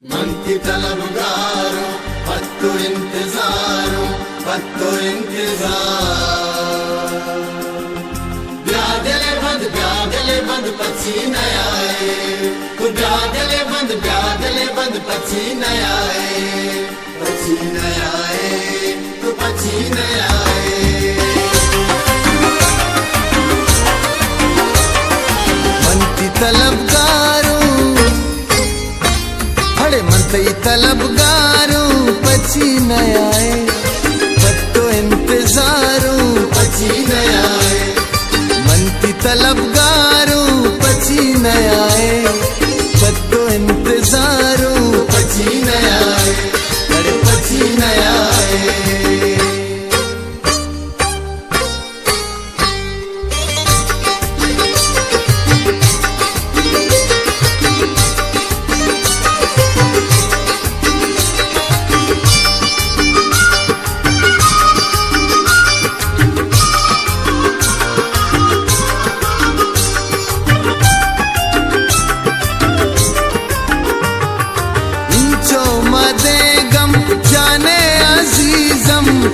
monkey तलबगारो पत्तो इंतजारो पत्तो इंतजार ब्यागले बंद पसीना आए तू ब्यागले बंद पसीना आए तू पसीना आए मंकी तलबगारो मनती तलबगारू पसीना आए पत्तो इंतजारू पसीना आए मनती तलबगारू पसीना आए पत्तो इंतजारू पसीना आए अरे पसीना आए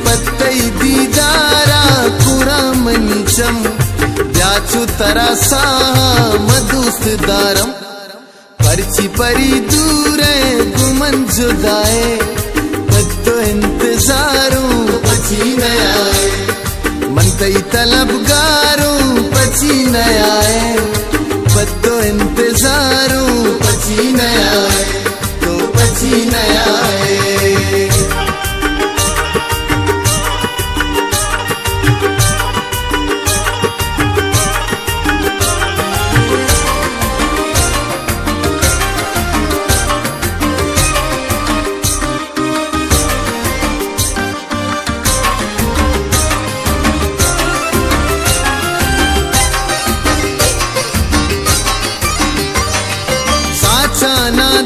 पत्तई दीदारा कुरामनिचम ब्याचु तरासा मधुस्त दारम परची परी दूरे गुमन जुदाए पत्तो इंतजारू पसीना आए मनतई तलबगारू पसीना आए पत्तो इंतजारू पसीना आए तो पसीना आए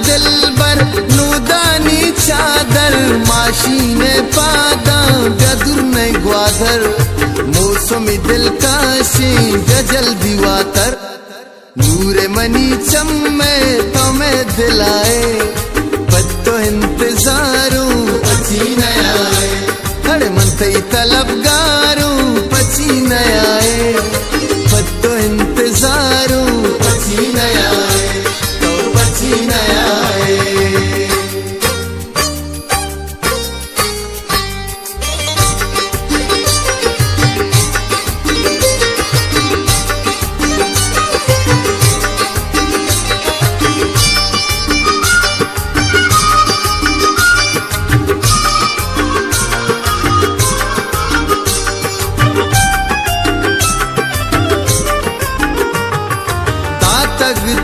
दिलबर नूदानी चादर माशीने पादा गदुर ने ग्वादर मौसमी दिलकाशी गजल दीवातर नूरे मनी चम्मे तुम्हें दिलाए पत्तो इंतजारू पसीना आए हरे मनतई तलबगारू पसीना आए पत्तो इंतजारू पसीना आए तो पसीना आए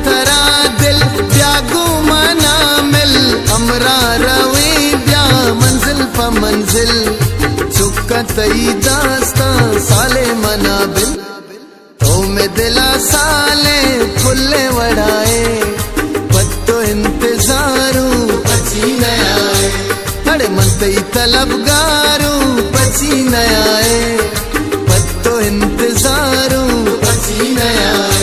तरा दिल ब्यागो मना मिल हमरा रवे ब्या मंजिल प मंजिल चुका तई दास्ता साले मनाबिल तो में दिला साले फुल्ले वड़ाए पत्तो इंतजारू पसीना आए अरे मनतई तलबगारू पसीना आए पत्तो इंतजारू पसीना आए